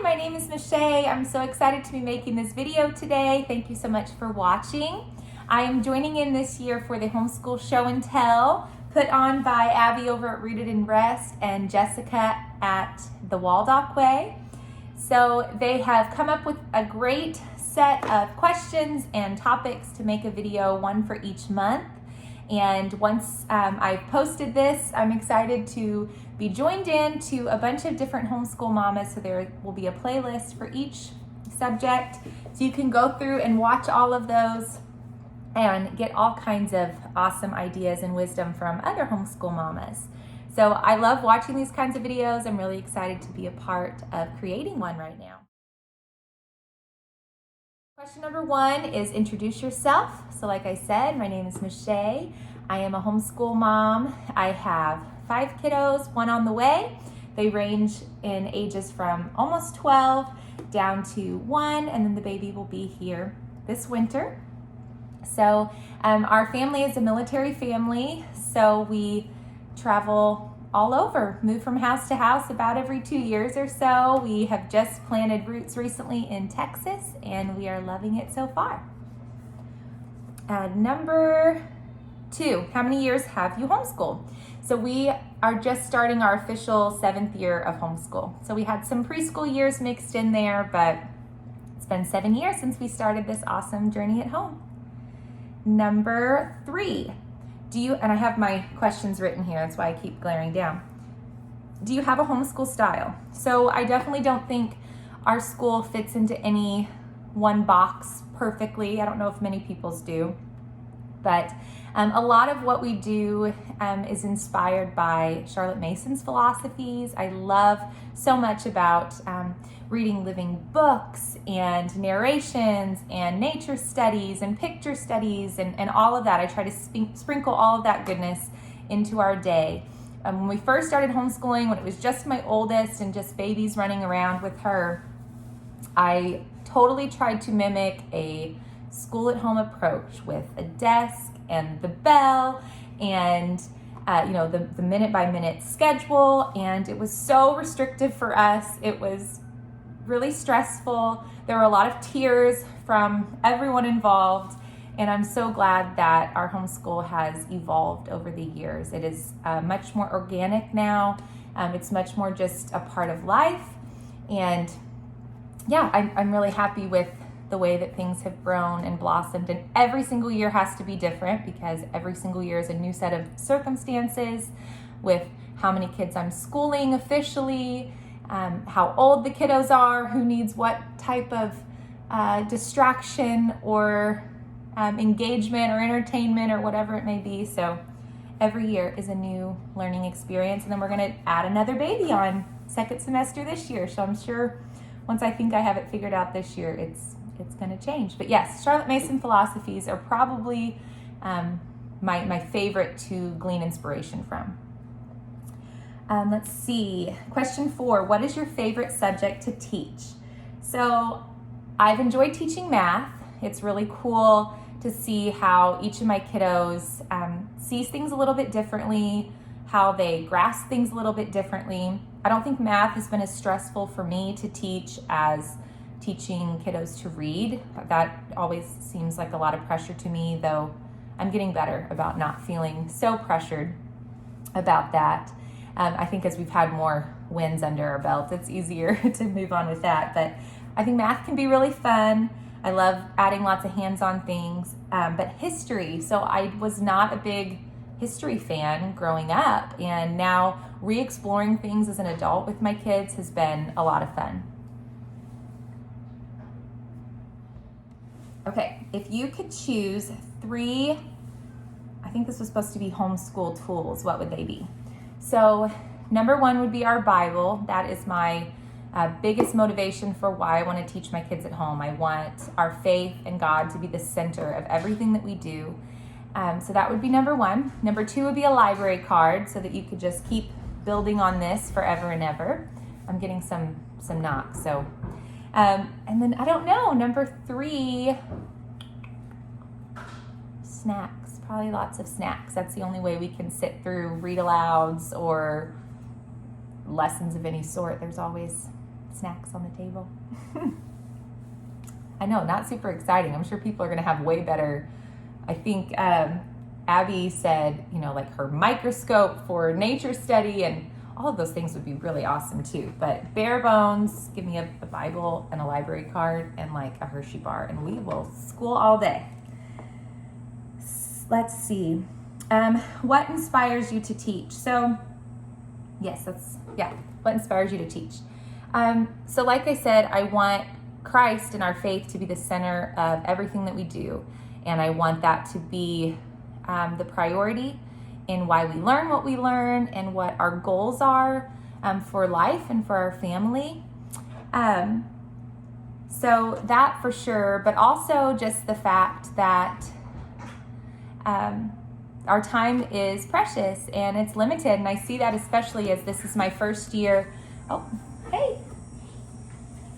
Hi, my name is Michelle. I'm so excited to be making this video today. Thank you so much for watching. I am joining in this year for the Homeschool Show and Tell put on by Abby over at Rooted in Rest and Jessica at the Waldock Way. So they have come up with a great set of questions and topics to make a video, one for each month. And once I've posted this, I'm excited to be joined in to a bunch of different homeschool mamas. So there will be a playlist for each subject. So you can go through and watch all of those and get all kinds of awesome ideas and wisdom from other homeschool mamas. So I love watching these kinds of videos. I'm really excited to be a part of creating one right now. Question number one is introduce yourself. So like I said, my name is Michelle. I am a homeschool mom. I have 5 kiddos, 1 on the way. They range in ages from almost 12 down to 1, and then the baby will be here this winter. So our family is a military family, so we travel all over, move from house to house about every 2 years or so. We have just planted roots recently in Texas, and we are loving it so far. Number 2, how many years have you homeschooled? So we are just starting our official 7th year of homeschool. So we had some preschool years mixed in there, but it's been 7 years since we started this awesome journey at home. Number 3, and I have my questions written here, that's why I keep glaring down. Do you have a homeschool style? So I definitely don't think our school fits into any one box perfectly. I don't know if many people's do, but a lot of what we do is inspired by Charlotte Mason's philosophies. I love so much about reading living books and narrations and nature studies and picture studies and all of that. I try to sprinkle all of that goodness into our day. When we first started homeschooling, when it was just my oldest and just babies running around with her, I totally tried to mimic a school-at-home approach with a desk and the bell and the minute-by-minute schedule, and it was so restrictive for us. It was really stressful. There were a lot of tears from everyone involved, and I'm so glad that our homeschool has evolved over the years. It is much more organic now. It's much more just a part of life, and yeah, I'm really happy with the way that things have grown and blossomed, and every single year has to be different because every single year is a new set of circumstances with how many kids I'm schooling officially, how old the kiddos are, who needs what type of distraction or engagement or entertainment or whatever it may be. So every year is a new learning experience, and then we're going to add another baby on second semester this year. So I'm sure once I think I have it figured out this year, it's going to change. But yes, Charlotte Mason philosophies are probably my favorite to glean inspiration from. Let's see. Question 4, what is your favorite subject to teach? So I've enjoyed teaching math. It's really cool to see how each of my kiddos sees things a little bit differently, how they grasp things a little bit differently. I don't think math has been as stressful for me to teach as teaching kiddos to read. That always seems like a lot of pressure to me, though I'm getting better about not feeling so pressured about that. I think as we've had more wins under our belt, it's easier to move on with that. But I think math can be really fun. I love adding lots of hands-on things. But history, so I was not a big history fan growing up, and now re-exploring things as an adult with my kids has been a lot of fun. Okay, if you could choose 3, I think this was supposed to be homeschool tools, what would they be? So number 1 would be our Bible. That is my biggest motivation for why I want to teach my kids at home. I want our faith in God to be the center of everything that we do. So that would be number 1. Number 2 would be a library card so that you could just keep building on this forever and ever. I'm getting some knocks, so. And then, I don't know, number 3, snacks, probably lots of snacks. That's the only way we can sit through read alouds or lessons of any sort. There's always snacks on the table. I know, not super exciting. I'm sure people are going to have way better. I think Abby said, like her microscope for nature study, and all of those things would be really awesome too. But bare bones, give me a Bible and a library card and like a Hershey bar, and we will school all day. Let's see. What inspires you to teach? So, yes, what inspires you to teach? So like I said, I want Christ and our faith to be the center of everything that we do. And I want that to be the priority in why we learn what we learn and what our goals are for life and for our family. So that for sure, but also just the fact that our time is precious and it's limited. And I see that especially as this is my first year. Oh, hey.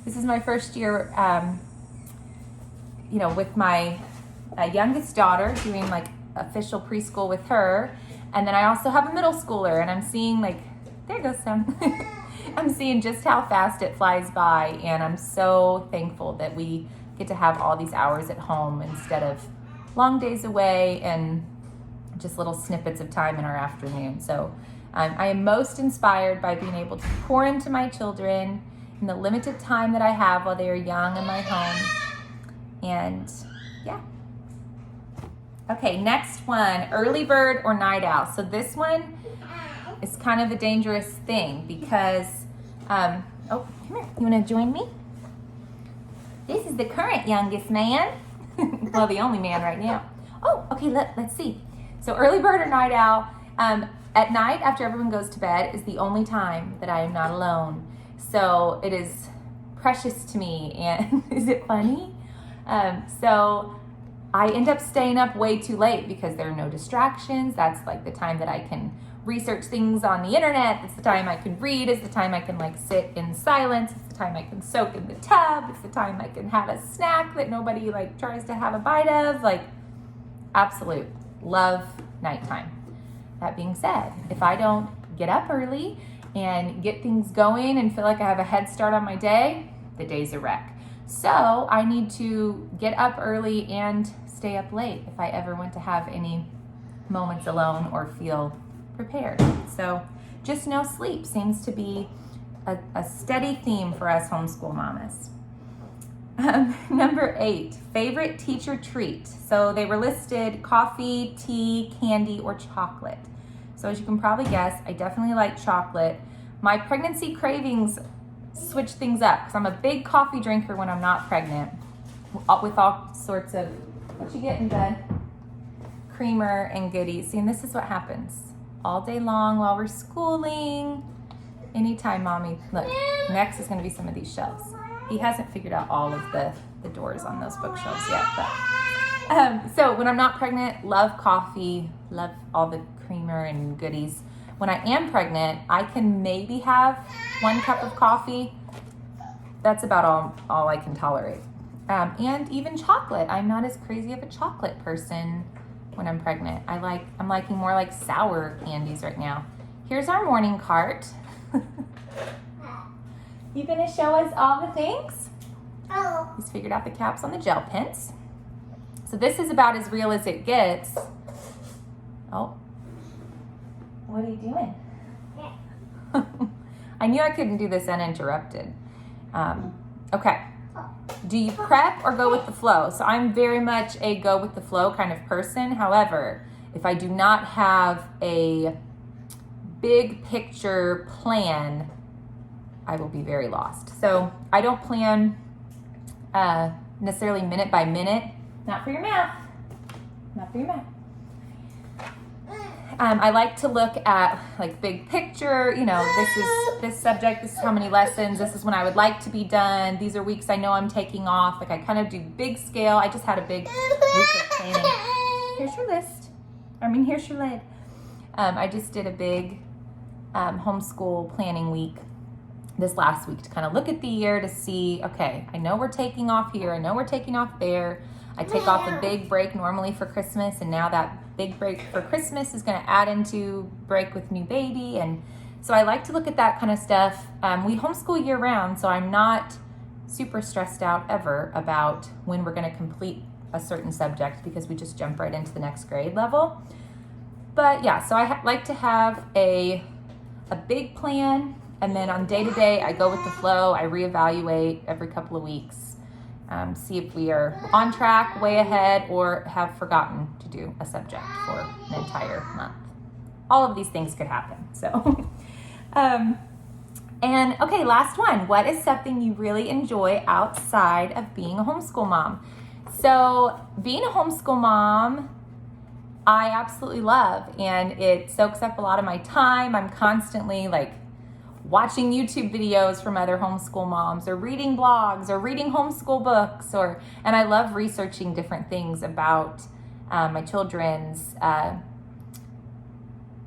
This is my first year, with my youngest daughter, doing like official preschool with her. And then I also have a middle schooler, and I'm seeing there goes some. I'm seeing just how fast it flies by, and I'm so thankful that we get to have all these hours at home instead of long days away and just little snippets of time in our afternoon. So I am most inspired by being able to pour into my children in the limited time that I have while they are young in my home. And yeah. Okay, next one, early bird or night owl. So this one is kind of a dangerous thing because, come here, you wanna join me? This is the current youngest man. Well, the only man right now. Oh, okay, let's see. So early bird or night owl, at night after everyone goes to bed is the only time that I am not alone. So it is precious to me, and is it funny? So I end up staying up way too late because there are no distractions. That's like the time that I can research things on the internet. It's the time I can read. It's the time I can sit in silence. It's the time I can soak in the tub. It's the time I can have a snack that nobody tries to have a bite of. Absolute love nighttime. That being said, if I don't get up early and get things going and feel like I have a head start on my day, the day's a wreck. So I need to get up early and stay up late if I ever want to have any moments alone or feel prepared. So just no sleep seems to be a steady theme for us homeschool mamas. Number 8, favorite teacher treat. So they were listed coffee, tea, candy, or chocolate. So as you can probably guess, I definitely like chocolate. My pregnancy cravings switch things up because I'm a big coffee drinker when I'm not pregnant with all sorts of, what you getting, bud? Creamer and goodies. See, and this is what happens all day long while we're schooling. Anytime, mommy, look, next is going to be some of these shelves. He hasn't figured out all of the doors on those bookshelves yet, but so when I'm not pregnant, love coffee, love all the creamer and goodies. When I am pregnant, I can maybe have 1 cup of coffee. That's about all I can tolerate. And even chocolate. I'm not as crazy of a chocolate person when I'm pregnant. I'm liking more sour candies right now. Here's our morning cart. You gonna show us all the things? Oh. He's figured out the caps on the gel pens. So this is about as real as it gets. Oh. What are you doing? Yeah. I knew I couldn't do this uninterrupted. Okay. Do you prep or go with the flow? So I'm very much a go with the flow kind of person. However, if I do not have a big picture plan, I will be very lost. So I don't plan necessarily minute by minute. Not for your math. Not for your math. I like to look at big picture, this subject, this is how many lessons, this is when I would like to be done, these are weeks I know I'm taking off. I kind of do big scale. I just had a big week of planning. Here's your list. Here's your lid. I just did a big homeschool planning week this last week to kind of look at the year to see, okay, I know we're taking off here, I know we're taking off there. I take off a big break normally for Christmas, and now that big break for Christmas is going to add into break with new baby, and So I like to look at that kind of stuff. We homeschool year round, so I'm not super stressed out ever about when we're going to complete a certain subject because we just jump right into the next grade level. But yeah, so I like to have a big plan, and then on day to day, I go with the flow. I reevaluate every couple of weeks, see if we are on track, way ahead, or have forgotten to do a subject for an entire month. All of these things could happen. So, and okay, last one. What is something you really enjoy outside of being a homeschool mom? So being a homeschool mom, I absolutely love, and it soaks up a lot of my time. I'm constantly like watching YouTube videos from other homeschool moms, or reading blogs, or reading homeschool books, and I love researching different things about my children's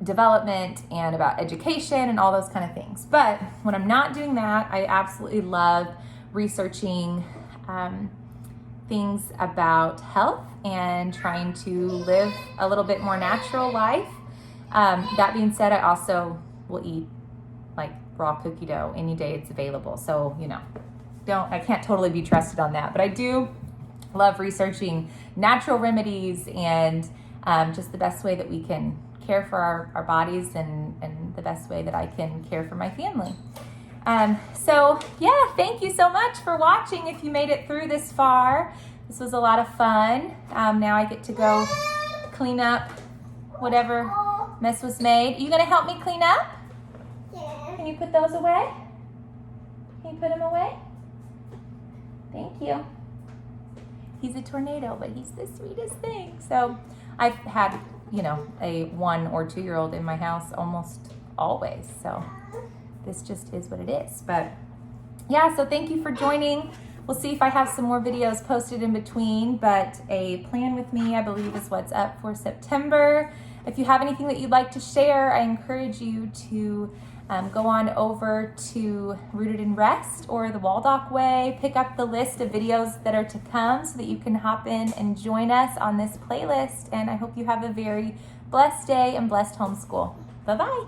development and about education and all those kind of things. But when I'm not doing that, I absolutely love researching things about health and trying to live a little bit more natural life. That being said, I also will eat like raw cookie dough any day it's available. So, I can't totally be trusted on that, but I do love researching natural remedies and just the best way that we can care for our bodies and the best way that I can care for my family. So yeah, thank you so much for watching. If you made it through this far, this was a lot of fun. Now I get to go clean up whatever mess was made. Are you gonna help me clean up? Yeah. Can you put those away? Can you put them away? Thank you. He's a tornado, but he's the sweetest thing. So I've had, a 1 or 2 year old in my house almost always. So this just is what it is. But yeah, so thank you for joining. We'll see if I have some more videos posted in between, but a plan with me, I believe, is what's up for September. If you have anything that you'd like to share, I encourage you to go on over to Rooted in Rest or the Waldock Way, pick up the list of videos that are to come so that you can hop in and join us on this playlist. And I hope you have a very blessed day and blessed homeschool. Bye-bye.